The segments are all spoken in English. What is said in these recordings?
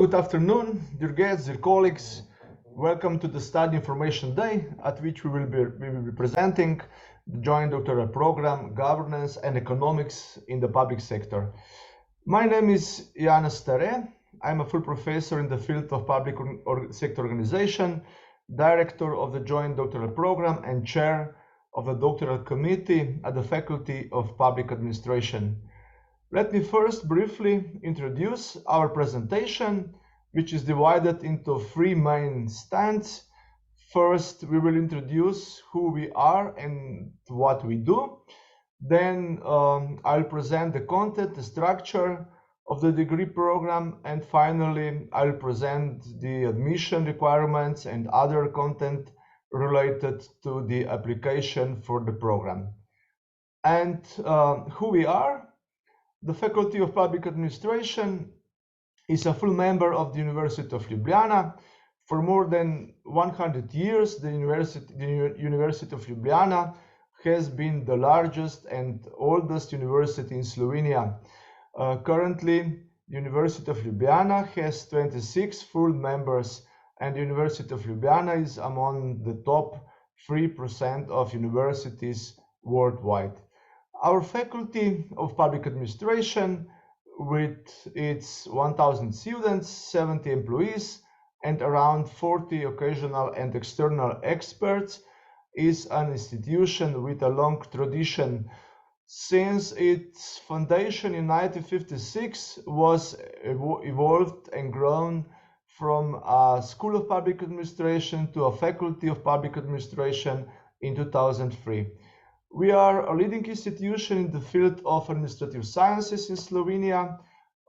Good afternoon, dear guests, dear colleagues. Welcome to the Study Information Day, at which we will be presenting the joint doctoral program, Governance and Economics in the Public Sector. My name is Janez Stare. I'm a full professor in the field of public sector organization, director of the joint doctoral program, and chair of the doctoral committee at the Faculty of Public Administration. Let me first briefly introduce our presentation, which is divided into three main strands. First, we will introduce who we are and what we do. Then I'll present the content, the structure of the degree program, and finally I'll present the admission requirements and other content related to the application for the program. And who we are. The Faculty of Public Administration is a full member of the University of Ljubljana. For more than 100 years, the University of Ljubljana has been the largest and oldest university in Slovenia. Currently, the University of Ljubljana has 26 full members, and the University of Ljubljana is among the top 3% of universities worldwide. Our Faculty of Public Administration, with its 1,000 students, 70 employees, and around 40 occasional and external experts, is an institution with a long tradition. Since its foundation in 1956 was evolved and grown from a School of Public Administration to a Faculty of Public Administration in 2003. We are a leading institution in the field of administrative sciences in Slovenia.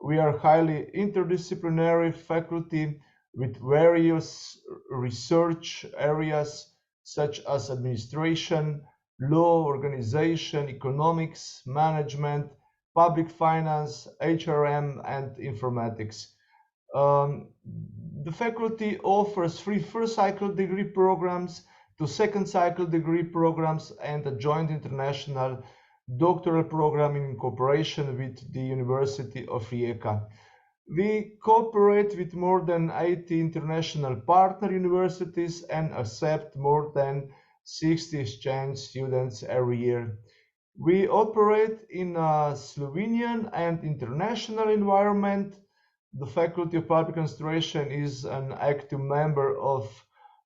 We are a highly interdisciplinary faculty with various research areas such as administration, law, organization, economics, management, public finance, HRM, and informatics. The faculty offers 3 first cycle degree programs, 2 second cycle degree programs, and a joint international doctoral program in cooperation with the University of Rijeka. We cooperate with more than 80 international partner universities and accept more than 60 exchange students every year. We operate in a Slovenian and international environment. The Faculty of Public Administration is an active member of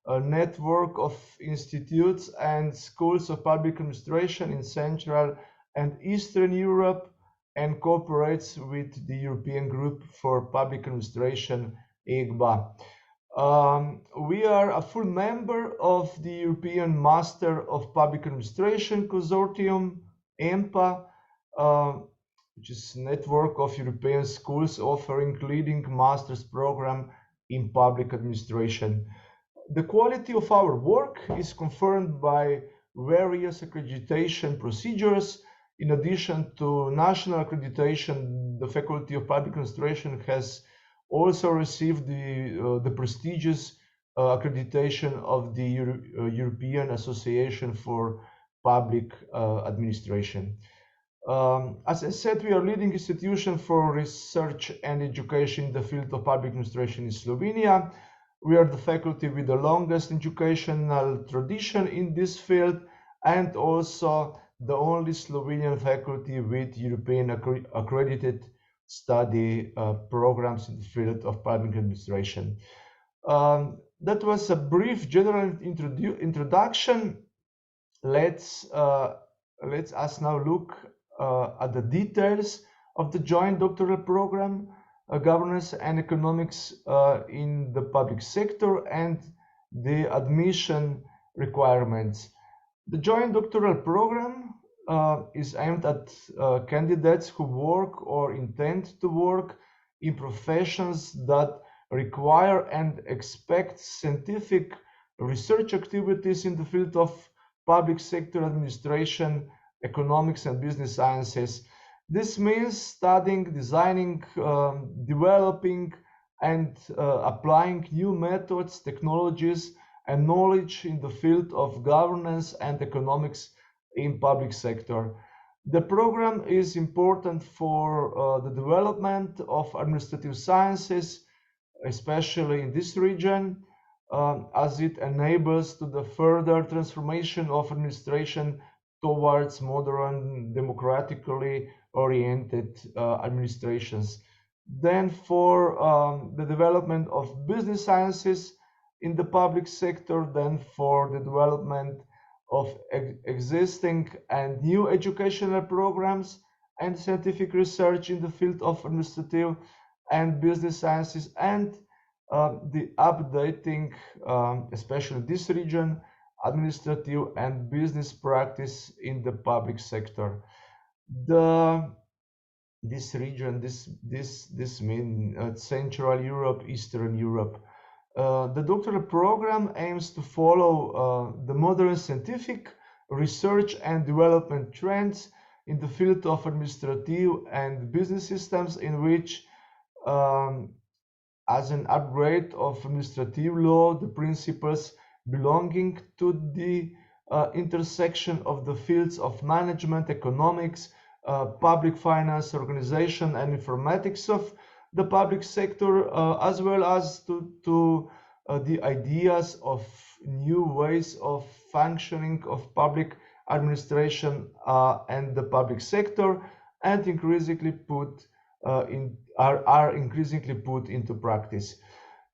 a network of institutes and schools of public administration in Central and Eastern Europe and cooperates with the European Group for Public Administration, EGBA. We are a full member of the European Master of Public Administration Consortium, EMPA, which is a network of European schools offering leading master's program in public administration. The quality of our work is confirmed by various accreditation procedures. In addition to national accreditation, the Faculty of Public Administration has also received the prestigious accreditation of the European Association for Public Administration. As I said, we are a leading institution for research and education in the field of public administration in Slovenia. We are the faculty with the longest educational tradition in this field and also the only Slovenian faculty with European accredited study programs in the field of public administration. That was a brief general introduction. Let's us now look at the details of the joint doctoral program, governance and economics in the public sector, and the admission requirements. The joint doctoral program is aimed at candidates who work or intend to work in professions that require and expect scientific research activities in the field of public sector administration, economics, and business sciences. This means studying, designing, developing, and applying new methods, technologies, and knowledge in the field of governance and economics in public sector. The program is important for the development of administrative sciences, especially in this region, as it enables to the further transformation of administration towards modern, democratically oriented administrations. Then for the development of business sciences in the public sector, then for the development of existing and new educational programs and scientific research in the field of administrative and business sciences, and the updating, especially this region, administrative and business practice in the public sector. This region, this means Central Europe, Eastern Europe. The doctoral program aims to follow the modern scientific research and development trends in the field of administrative and business systems, in which, as an upgrade of administrative law, the principles belonging to the intersection of the fields of management, economics, public finance, organization, and informatics of the public sector, as well as to the ideas of new ways of functioning of public administration and the public sector, and increasingly are increasingly put into practice.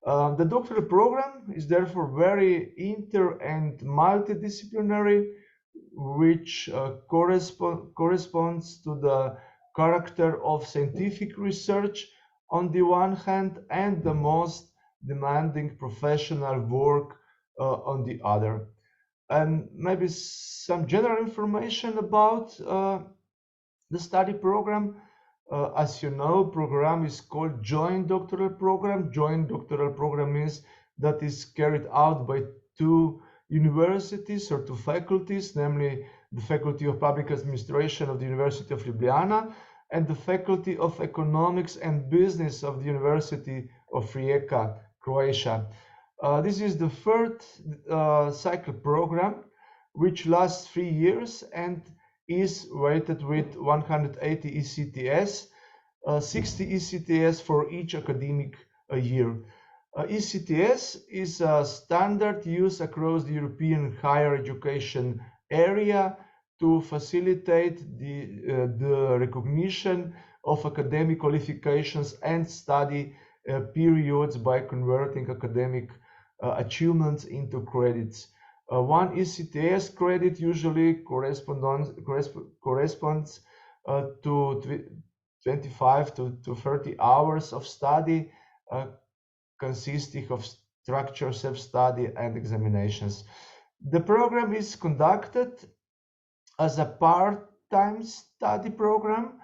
The doctoral program is therefore very inter and multidisciplinary, which corresponds to the character of scientific research on the one hand, and the most demanding professional work on the other. And maybe some general information about the study program. As you know, program is called joint doctoral program. Joint doctoral program means that is carried out by two universities or two faculties, namely the Faculty of Public Administration of the University of Ljubljana and the Faculty of Economics and Business of the University of Rijeka, Croatia. This is the third cycle program, which lasts 3 years and is weighted with 180 ECTS, 60 ECTS for each academic year. ECTS is a standard used across the European higher education area to facilitate the recognition of academic qualifications and study periods by converting academic achievements into credits. One ECTS credit usually corresponds to 25 to 30 hours of study, consisting of structured self-study and examinations. The program is conducted as a part-time study program,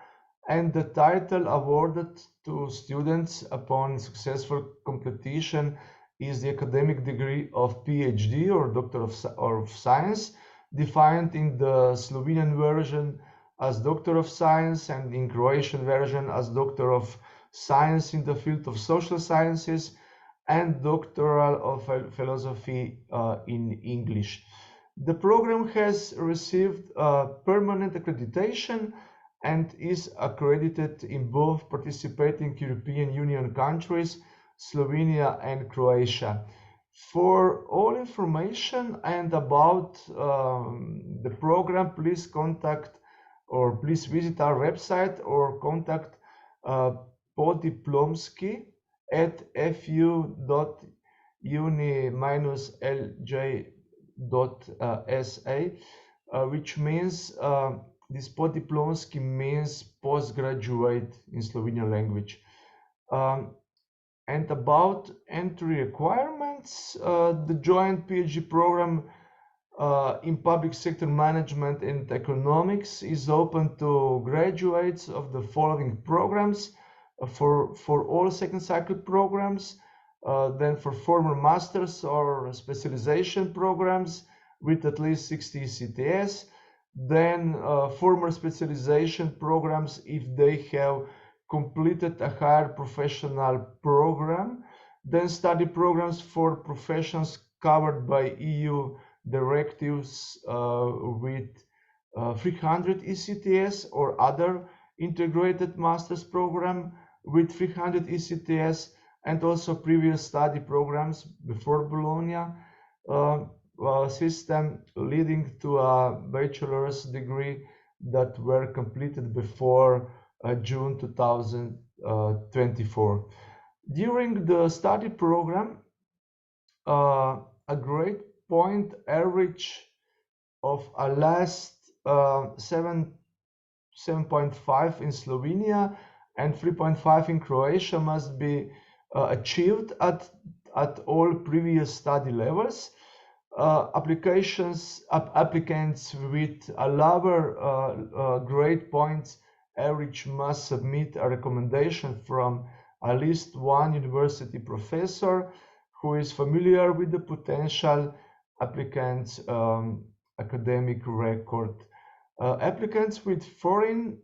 and the title awarded to students upon successful completion is the academic degree of PhD or Doctor of Science, defined in the Slovenian version as Doctor of Science and in Croatian version as Doctor of Science in the field of social sciences and Doctoral of Philosophy in English. The program has received permanent accreditation and is accredited in both participating European Union countries, Slovenia and Croatia. For all information and about the program, please contact or please visit our website or contact podiplomski at fu.uni-lj.sa, which means this podiplomski means postgraduate in Slovenian language. And about entry requirements, the joint PhD program in public sector management and economics is open to graduates of the following programs for all second cycle programs, then for former masters or specialization programs with at least 60 ECTS, then former specialization programs if they have completed a higher professional program, then study programs for professions covered by EU directives with 300 ECTS or other integrated master's program with 300 ECTS, and also previous study programs before Bologna system, leading to a bachelor's degree that were completed before June 2024. During the study program, a grade point average of a last 7.5 in Slovenia and 3.5 in Croatia must be achieved at all previous study levels. Applicants with a lower grade points average must submit a recommendation from at least one university professor who is familiar with the potential applicant's academic record. Applicants with foreign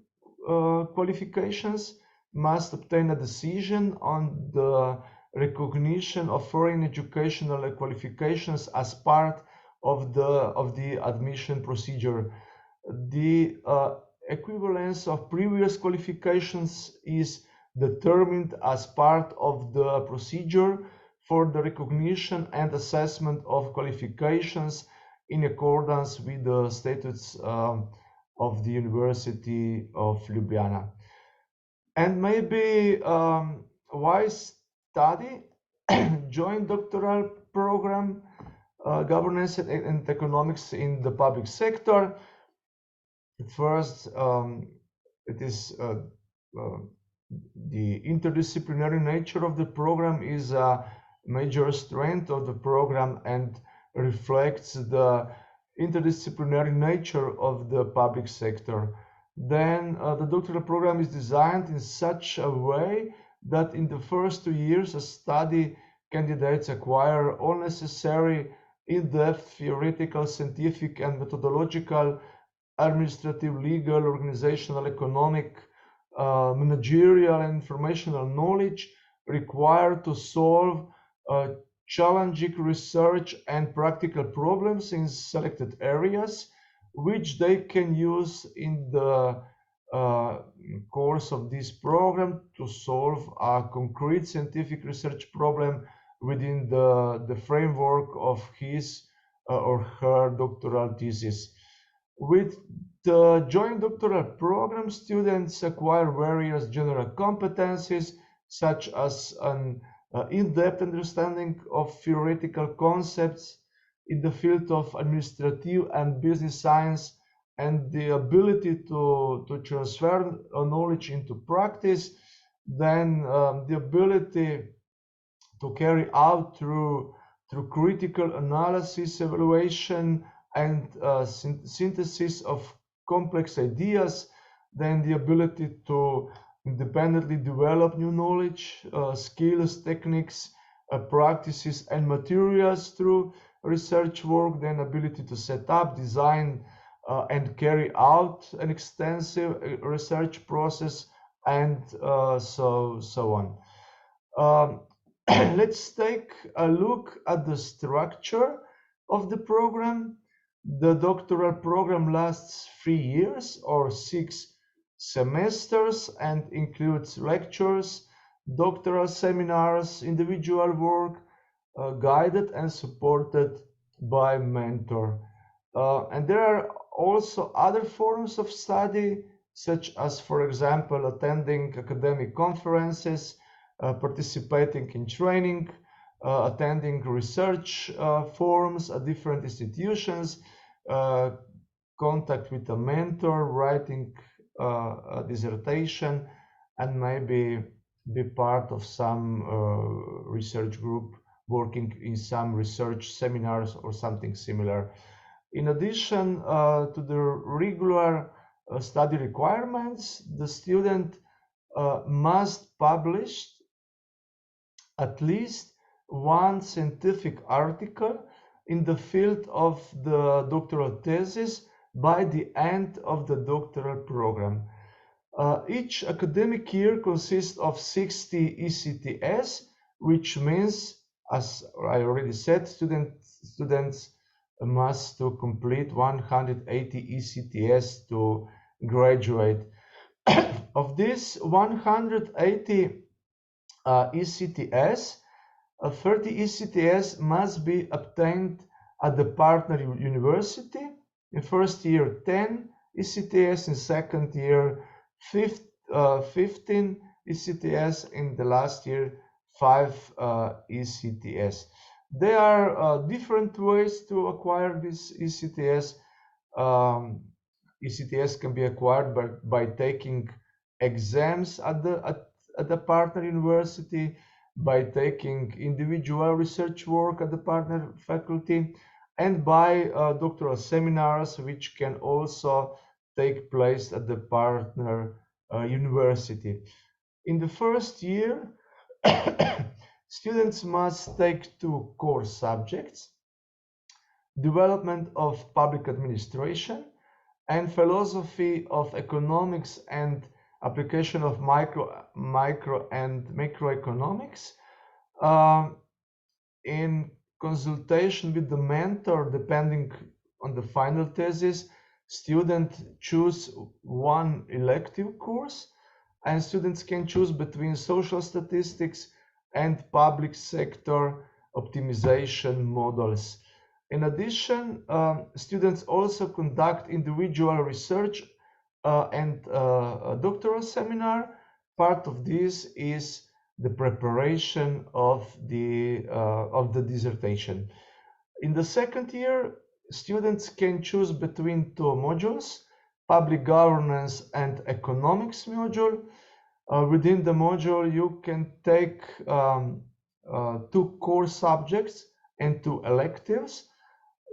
qualifications must obtain a decision on the recognition of foreign educational qualifications as part of the admission procedure. The equivalence of previous qualifications is determined as part of the procedure for the recognition and assessment of qualifications in accordance with the statutes of the University of Ljubljana. And maybe why study joint doctoral program governance and economics in the public sector? First, it is the interdisciplinary nature of the program is a major strength of the program and reflects the interdisciplinary nature of the public sector. Then the doctoral program is designed in such a way that in the first 2 years a study candidates acquire all necessary in-depth theoretical, scientific and methodological, administrative, legal, organizational, economic, managerial and informational knowledge required to solve challenging research and practical problems in selected areas, which they can use in the course of this program to solve a concrete scientific research problem within the framework of his or her doctoral thesis. With the joint doctoral program, students acquire various general competencies, such as an in-depth understanding of theoretical concepts in the field of administrative and business science, and the ability to transfer knowledge into practice, then the ability to carry out through critical analysis, evaluation, and synthesis of complex ideas, then the ability to independently develop new knowledge, skills, techniques, practices, and materials through research work, then ability to set up, design, and carry out an extensive research process, and so on. Let's take a look at the structure of the program. The doctoral program lasts 3 years or 6 semesters and includes lectures, doctoral seminars, individual work, guided and supported by mentor. And there are also other forms of study, such as, for example, attending academic conferences, participating in training, attending research forums at different institutions, contact with a mentor, writing a dissertation, and maybe be part of some research group working in some research seminars or something similar. In addition to the regular study requirements, the student must publish at least one scientific article in the field of the doctoral thesis by the end of the doctoral program. Each academic year consists of 60 ECTS, which means, as I already said, students must to complete 180 ECTS to graduate. Of this 180 ECTS. 30 ECTS must be obtained at the partner university. In first year 10 ECTS, in second year 15 ECTS, in the last year 5 ECTS. There are different ways to acquire this ECTS. ECTS can be acquired by taking exams at the partner university, by taking individual research work at the partner faculty, and by doctoral seminars, which can also take place at the partner university. In the first year, students must take 2 core subjects: development of public administration and philosophy of economics and application of micro and macroeconomics. In consultation with the mentor, depending on the final thesis, students choose one elective course, and students can choose between social statistics and public sector optimization models. In addition, students also conduct individual research and a doctoral seminar. Part of this is the preparation of the dissertation. In the second year, students can choose between 2 modules: public governance and economics module. Within the module, you can take 2 core subjects and 2 electives.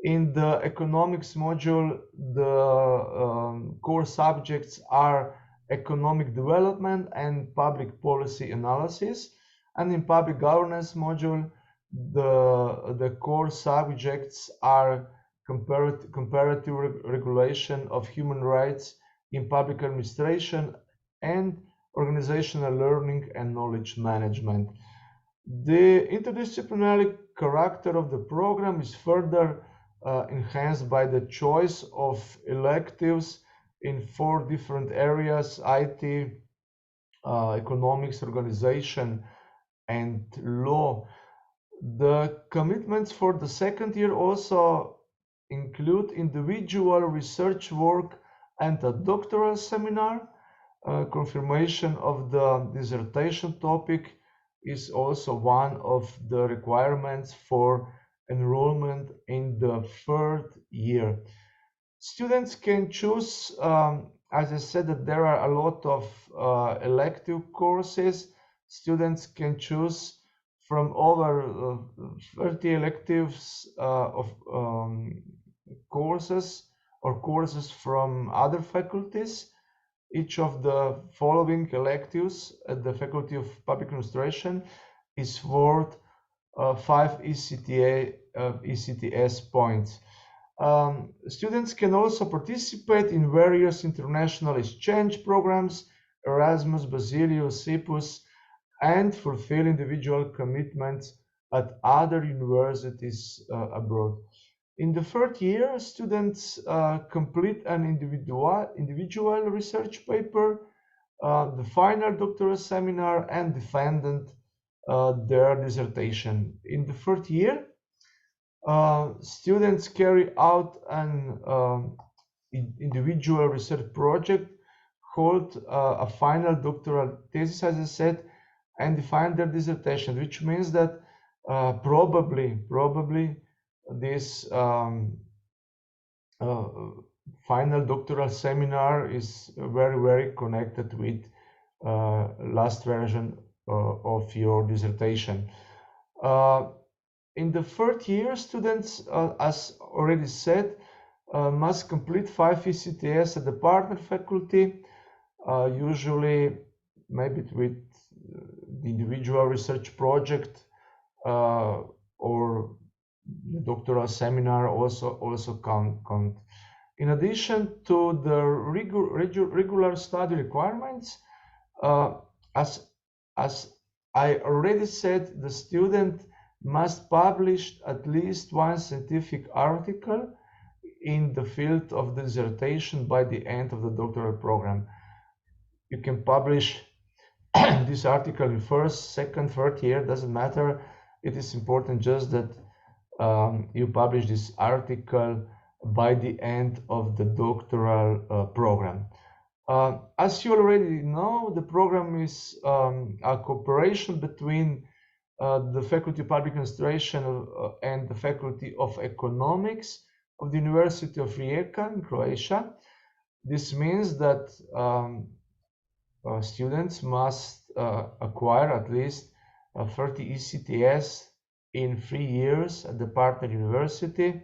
In the economics module, the core subjects are economic development and public policy analysis. And in public governance module, the core subjects are comparative regulation of human rights in public administration and organizational learning and knowledge management. The interdisciplinary character of the program is further enhanced by the choice of electives in 4 different areas: IT, economics, organization, and law. The commitments for the second year also include individual research work and a doctoral seminar. Confirmation of the dissertation topic is also one of the requirements for enrollment in the 3rd year. Students can choose, as I said, that there are a lot of elective courses. Students can choose from over 30 electives of courses or courses from other faculties. Each of the following electives at the Faculty of Public Administration is worth 5 ECTS points. Students can also participate in various international exchange programs, Erasmus, Basilius, CEPUS, and fulfill individual commitments at other universities abroad. In the 3rd year, students complete an individual research paper, the final doctoral seminar, and defend their dissertation. In the 3rd year, students carry out an individual research project, hold a final doctoral thesis, as I said, and define their dissertation, which means that probably this final doctoral seminar is very connected with last version of your dissertation. In the 3rd year, students, as already said, must complete 5 ECTS at the partner faculty, usually maybe with the individual research project or the doctoral seminar also count. In addition to the regular study requirements, as I already said, the student must publish at least 1 scientific article in the field of dissertation by the end of the doctoral program. You can publish this article in first, second, third year, doesn't matter. It is important just that you publish this article by the end of the doctoral program. As you already know, the program is a cooperation between the Faculty of Public Administration and the Faculty of Economics of the University of Rijeka in Croatia. This means that students must acquire at least 30 ECTS in 3 years at the partner university.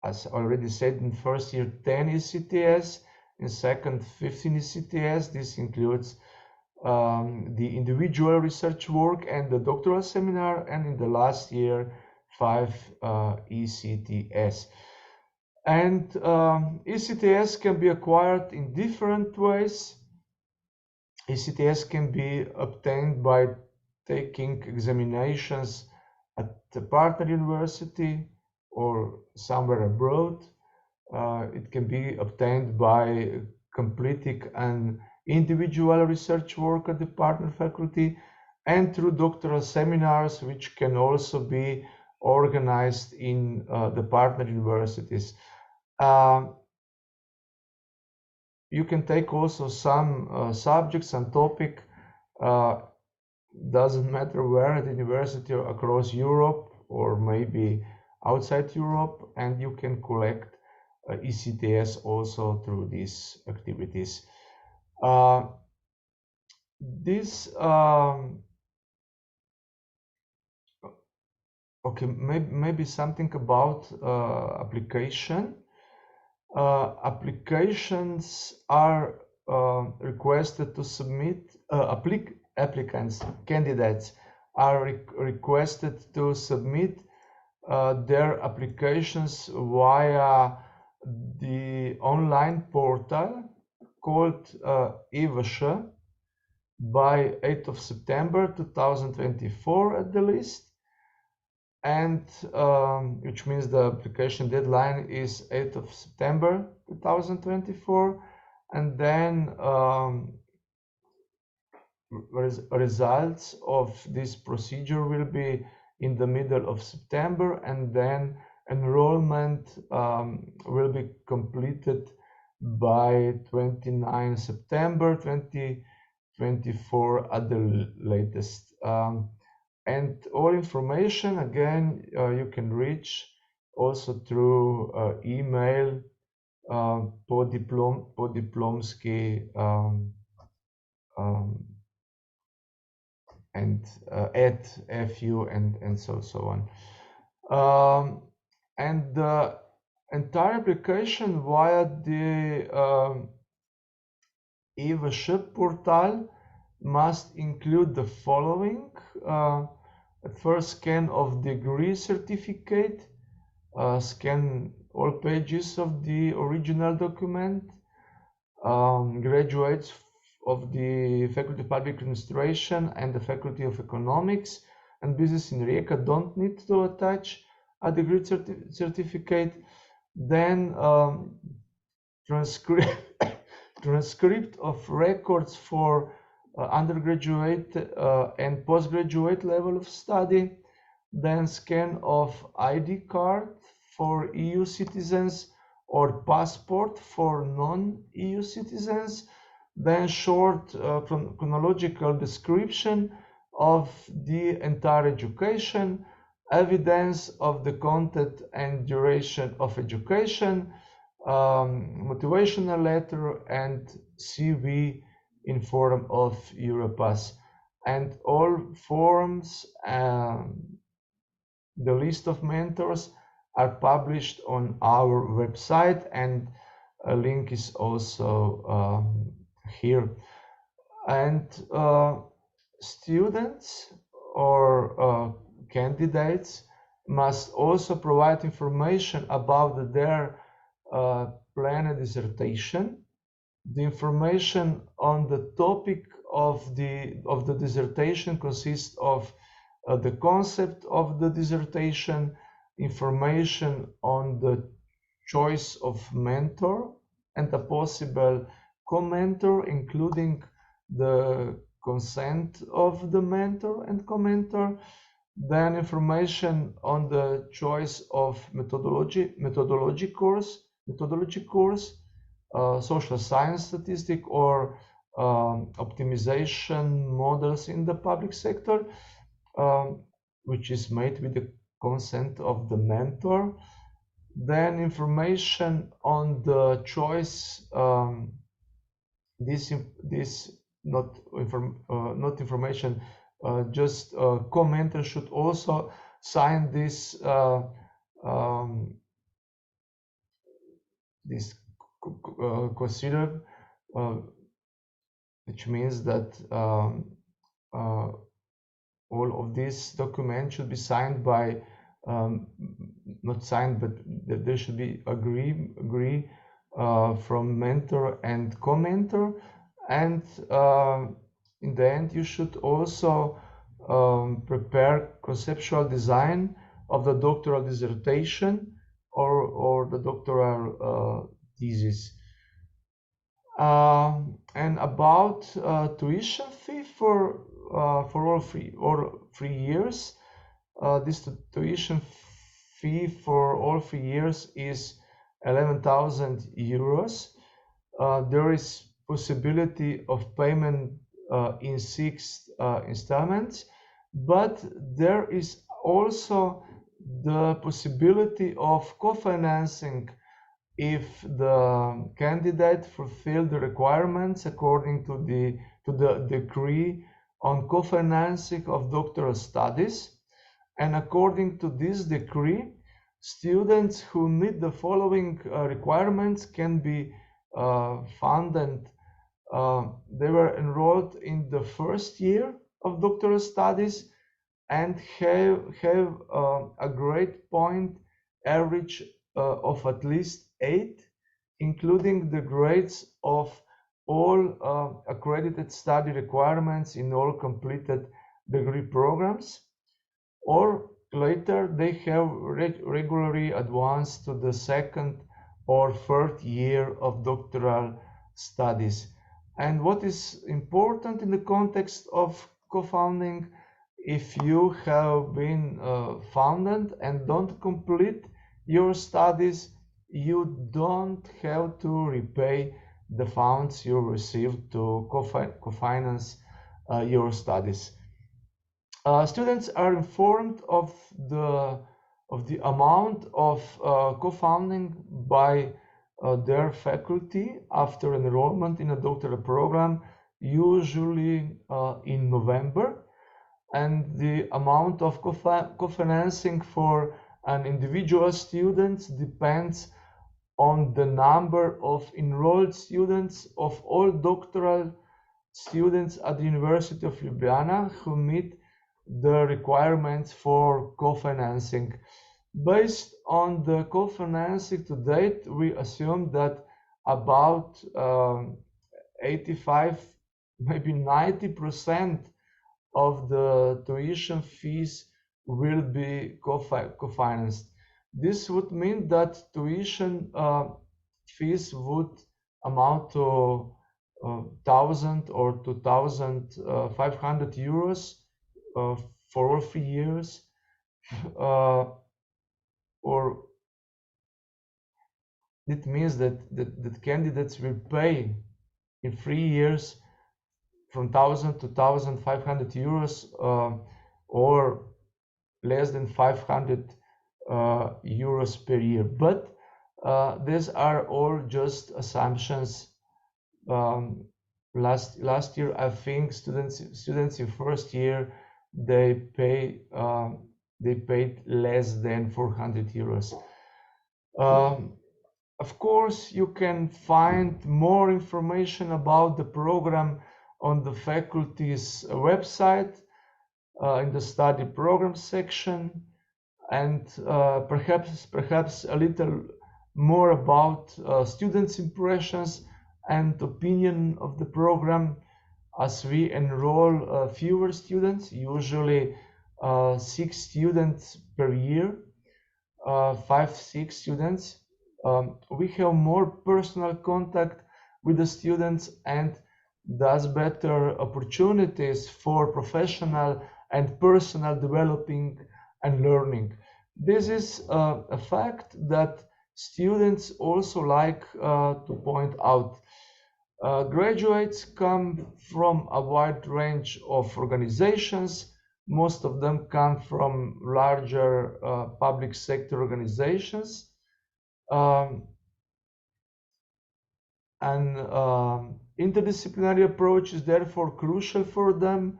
As already said, in first year 10 ECTS, in second 15 ECTS. This includes the individual research work and the doctoral seminar, and in the last year 5 ECTS. And ECTS can be acquired in different ways. ECTS can be obtained by taking examinations at the partner university or somewhere abroad. It can be obtained by completing an individual research work at the partner faculty and through doctoral seminars, which can also be organized in the partner universities. You can take also some subjects and topic, doesn't matter where, at the university or across Europe or maybe outside Europe, and you can collect ECTS also through these activities. Okay, maybe something about application. Applications are requested to submit, applicants, candidates are requested to submit their applications via the online portal called IVŠ by 8th of September 2024 at the least, and which means the application deadline is 8th of September 2024, and then results of this procedure will be in the middle of September, and then enrollment will be completed by 29 September 2024 at the latest. And all information, again, you can reach also through email poddiplomski and at FU and so on. And the entire application via the IVŠ portal must include the following: at first, scan of degree certificate, scan all pages of the original document. Graduates of the Faculty of Public Administration and the Faculty of Economics and Business in Rijeka don't need to attach a degree certificate. Then transcript of records for undergraduate and postgraduate level of study. Then scan of ID card for EU citizens or passport for non-EU citizens. Then short chronological description of the entire education, evidence of the content and duration of education, motivational letter, and CV in form of Europass. And all forms, the list of mentors are published on our website, and a link is also here. And students or candidates must also provide information about their planned dissertation. The information on the topic of the dissertation consists of the concept of the dissertation, information on the choice of mentor and the possible co-mentor, including the consent of the mentor and co-mentor. Then information on the choice of methodology course, social science statistic, or optimization models in the public sector, which is made with the consent of the mentor. Then information on the choice, not information, just commenter should also sign this consider, which means that all of these documents should be signed by not signed, but there should be agree from mentor and co-mentor. And in the end, you should also prepare conceptual design of the doctoral dissertation or the doctoral thesis. And about tuition fee for all 3 years. This tuition fee for all 3 years is 11,000 euros. There is possibility of payment in 6 installments, but there is also the possibility of co-financing if the candidate fulfilled the requirements according to the decree on co-financing of doctoral studies. And according to this decree, students who meet the following requirements can be funded. They were enrolled in the first year of doctoral studies and have a grade point average of at least 8, including the grades of all accredited study requirements in all completed degree programs. Or later they have regularly advanced to the second or third year of doctoral studies. And what is important in the context of co-funding, if you have been funded and don't complete your studies, you don't have to repay the funds you received to co-finance your studies. Students are informed of the amount of co-funding by their faculty after enrollment in a doctoral program, usually in November, and the amount of co-financing for an individual student depends on the number of enrolled students of all doctoral students at the University of Ljubljana who meet the requirements for co-financing. Based on the co-financing to date, we assume that about 85, maybe 90% of the tuition fees will be co-financed. This would mean that tuition fees would amount to 1,000 or 2,500 euros for all 3 years, or it means that candidates will pay in 3 years from 1,000 to 1,500 euros, or less than 500 euros per year. But these are all just assumptions. Last year, I think students in first year they paid less than 400 euros. Of course, you can find more information about the program on the faculty's website in the study program section, and perhaps a little more about students' impressions and opinion of the program, as we enroll fewer students, usually 6 students per year, 5-6 students. We have more personal contact with the students and thus better opportunities for professional and personal developing and learning. This is a fact that students also like to point out. Graduates come from a wide range of organizations. Most of them come from larger public sector organizations. An interdisciplinary approach is therefore crucial for them,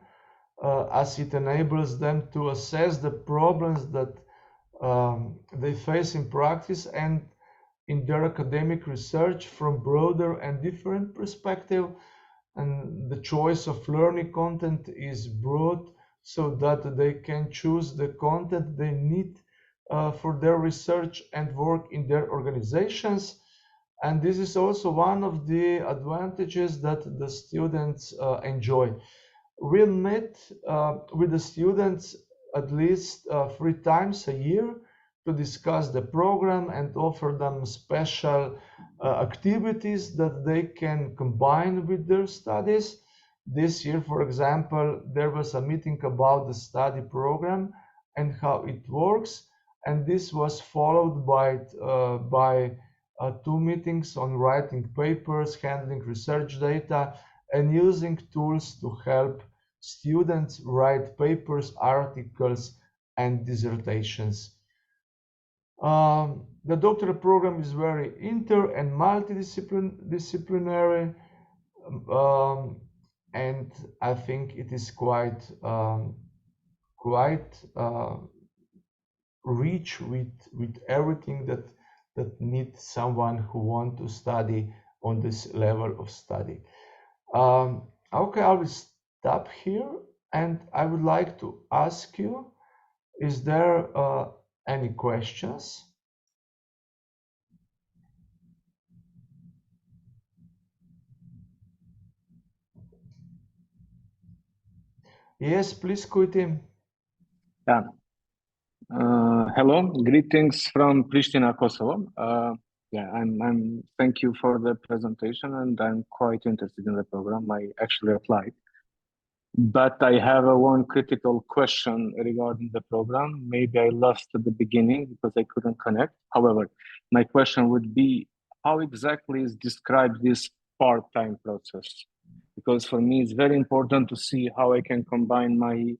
as it enables them to assess the problems that they face in practice and in their academic research from broader and different perspective. And the choice of learning content is broad so that they can choose the content they need for their research and work in their organizations. And this is also one of the advantages that the students enjoy. We'll meet with the students at least 3 times a year to discuss the program and offer them special activities that they can combine with their studies. This year, for example, there was a meeting about the study program and how it works, and this was followed by 2 meetings on writing papers, handling research data, and using tools to help students write papers, articles, and dissertations. The doctoral program is very inter and multidisciplinary, and I think it is quite rich with everything that needs someone who wants to study on this level of study. Okay, I will stop here, and I would like to ask you, is there any questions? Yes, please, Kuti. Yeah. Hello, greetings from Pristina, Kosovo. Yeah, I'm. Thank you for the presentation, and I'm quite interested in the program. I actually applied, but I have one critical question regarding the program. Maybe I lost at the beginning because I couldn't connect. However, my question would be, how exactly is described this part-time process? Because for me, it's very important to see how I can combine my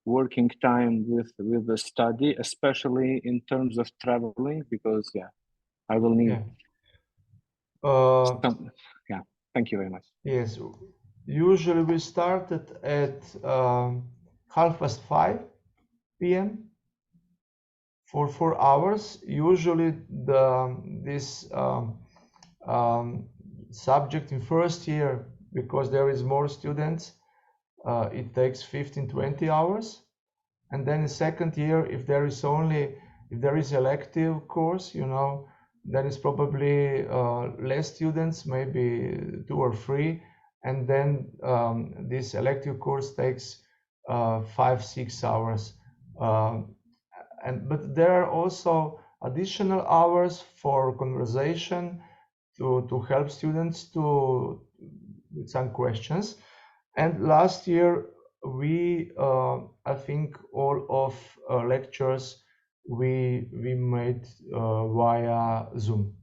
working time with the study, especially in terms of traveling, because I will need some. Yeah, thank you very much. Yes, usually we started at 5:30 p.m. for 4 hours. Usually this subject in first year, because there is more students, it takes 15-20 hours. And then in second year, if there is elective course, you know, then it's probably less students, maybe 2 or 3. And then this elective course takes 5-6 hours. But there are also additional hours for conversation to help students with some questions. And last year we I think all of lectures we made via Zoom.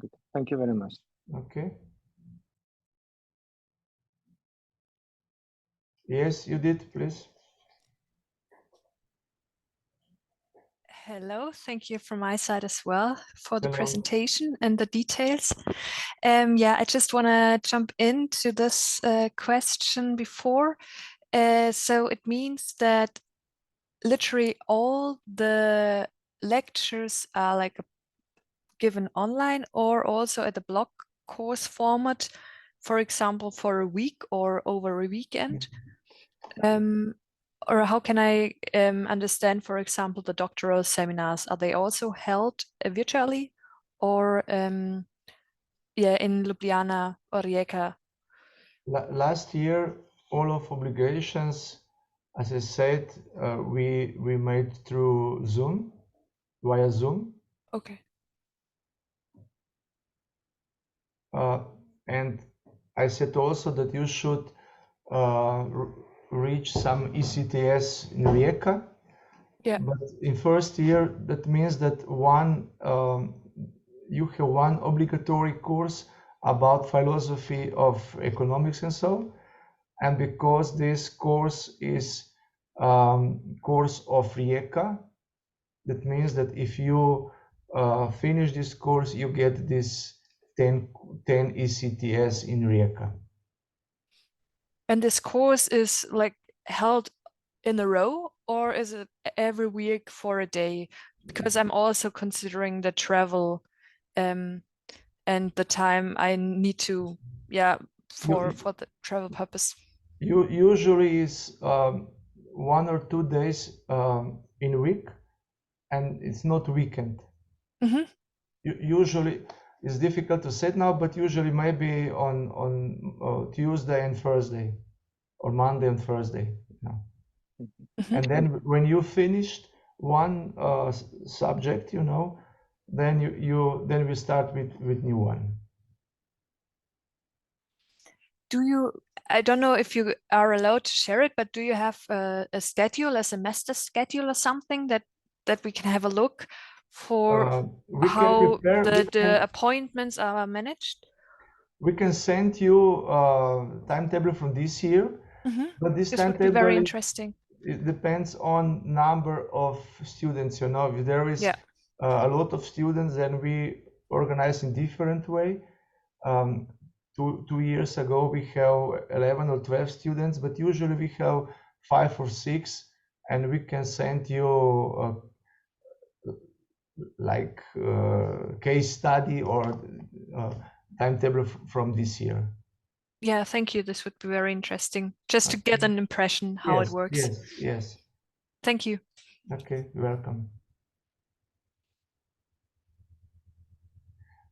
Good. Thank you very much. Okay. Yes, you did, please. Hello, thank you from my side as well for the Hello. presentation and the details. Yeah, I just want to jump into this question before. So it means that literally all the lectures are like given online or also at the block course format, for example, for a week or over a weekend. Or how can I understand, for example, the doctoral seminars? Are they also held virtually or in Ljubljana or Rijeka? Last year, all of obligations, as I said, we made through Zoom, via Zoom. Okay. And I said also that you should reach some ECTS in Rijeka. Yeah. But in first year, that means that you have one obligatory course about philosophy of economics and so. And because this course is course of Rijeka, that means that if you finish this course, you get this 10 ECTS in Rijeka. And this course is like held in a row, or is it every week for a day? Because I'm also considering the travel and the time I need to, for the travel purpose. Usually is 1 or 2 days in a week, and it's not weekend. Mm-hmm. Usually it's difficult to say now, but usually maybe on Tuesday and Thursday, or Monday and Thursday. Mm-hmm. And then when you finished one subject, then then we start with new one. I don't know if you are allowed to share it, but do you have a schedule, a semester schedule or something that we can have a look for how the appointments are managed? We can send you a timetable from this year, but this timetable would be very interesting. It depends on number of students. If there is a lot of students, then we organize in different way. 2 years ago we have 11 or 12 students, but usually we have 5 or 6, and we can send you case study or timetable from this year. Yeah, thank you. This would be very interesting, just to get an impression how it works. Yes. Thank you. Okay, you're welcome.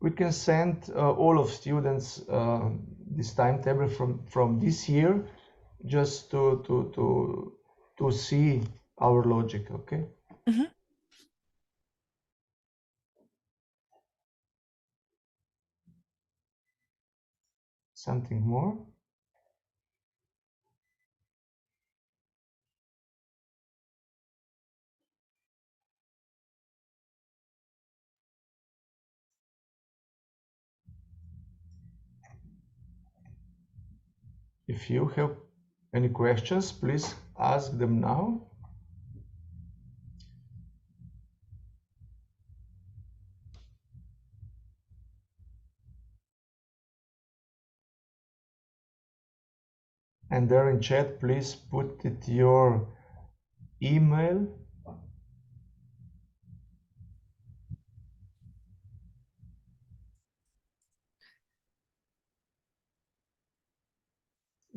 We can send all of students this timetable from this year, just to see our logic. Okay. Mm-hmm. Something more? If you have any questions, please ask them now. And there in chat, please put it your email.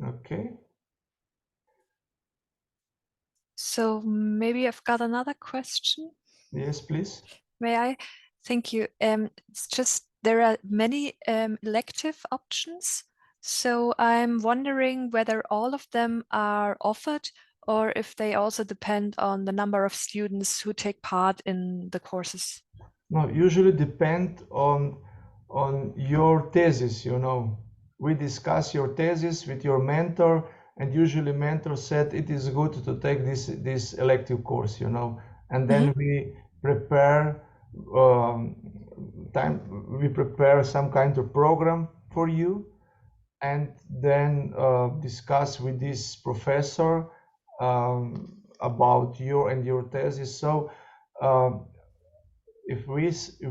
Okay. So maybe I've got another question. Yes, please. May I? Thank you. It's just there are many elective options. So I'm wondering whether all of them are offered or if they also depend on the number of students who take part in the courses. No, usually depend on your thesis. We discuss your thesis with your mentor, and usually mentor said it is good to take this elective course. And then we prepare we prepare some kind of program for you, and then discuss with this professor about your thesis. So if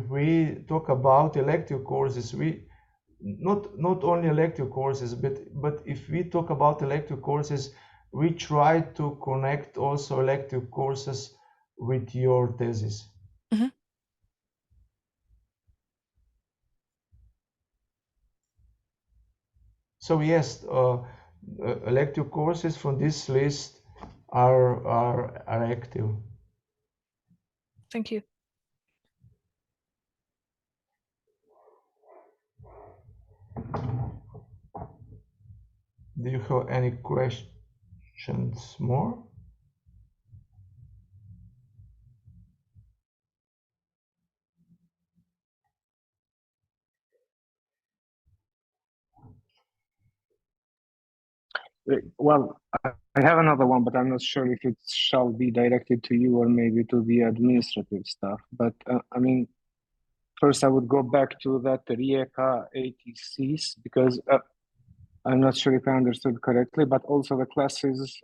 we talk about elective courses, we not only elective courses, but if we talk about elective courses, we try to connect also elective courses with your thesis. Mm-hmm. So yes, elective courses from this list are active. Thank you. Do you have any questions more? Well, I have another one, but I'm not sure if it shall be directed to you or maybe to the administrative staff. But I mean, first I would go back to that Rijeka ATCs because I'm not sure if I understood correctly, but also the classes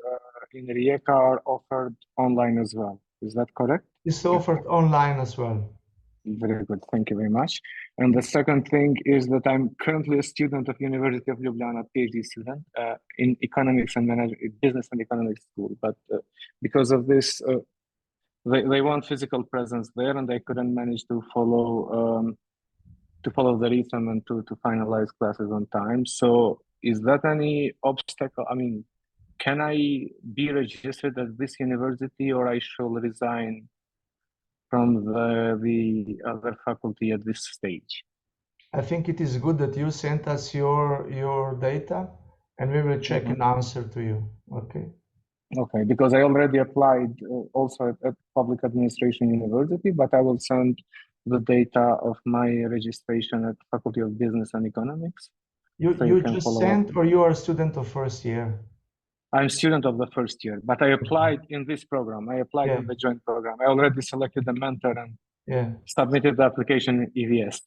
in Rijeka are offered online as well. Is that correct? It's offered online as well. Very good, thank you very much. And the second thing is that I'm currently a student of University of Ljubljana, PhD student in economics and business and economics school. But because of this, they want physical presence there, and I couldn't manage to follow the rhythm and to finalize classes on time. So is that any obstacle? I mean, can I be registered at this university, or I shall resign from the other faculty at this stage? I think it is good that you sent us your data, and we will check and answer to you. Okay. Okay, because I already applied also at Public Administration University, but I will send the data of my registration at Faculty of Business and Economics. You just sent, or you are a student of first year? I'm a student of the first year, but I applied in this program. I applied in the joint program. I already selected the mentor and submitted the application in EVS.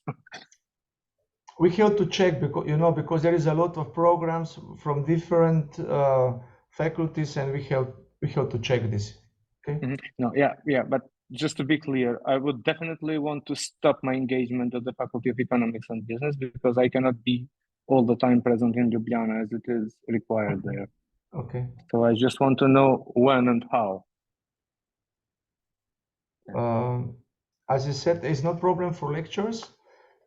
We have to check because there is a lot of programs from different faculties, and we have to check this. Okay. No, yeah, but just to be clear, I would definitely want to stop my engagement at the Faculty of Economics and Business because I cannot be all the time present in Ljubljana as it is required there. Okay. So I just want to know when and how. As you said, there is no problem for lectures,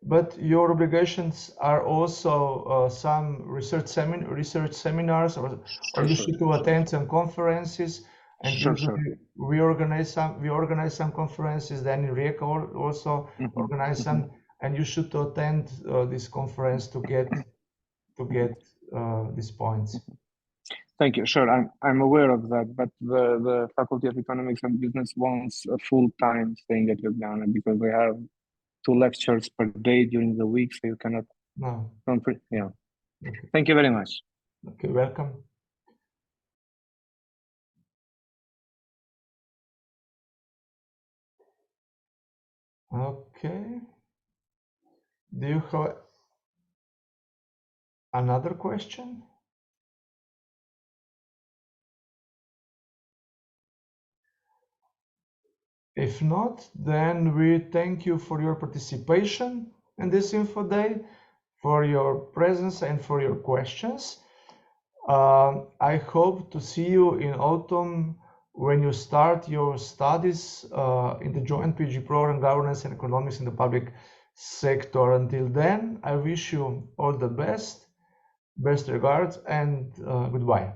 but your obligations are also some research seminars, or you should attend some conferences. And usually we organize some conferences. Then in Rijeka also organize some, and you should attend this conference to get these points. Thank you. Sure, I'm aware of that, but the Faculty of Economics and Business wants a full-time staying at Ljubljana because we have 2 lectures per day during the week, so you cannot. No. Yeah. Okay. Thank you very much. Okay, welcome. Okay. Do you have another question? If not, then we thank you for your participation in this info day, for your presence and for your questions. I hope to see you in autumn when you start your studies in the joint PhD program, Governance and Economics in the Public Sector. Until then, I wish you all the best regards, and goodbye.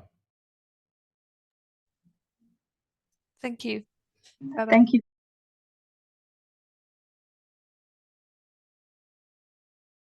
Thank you. Bye-bye. Thank you.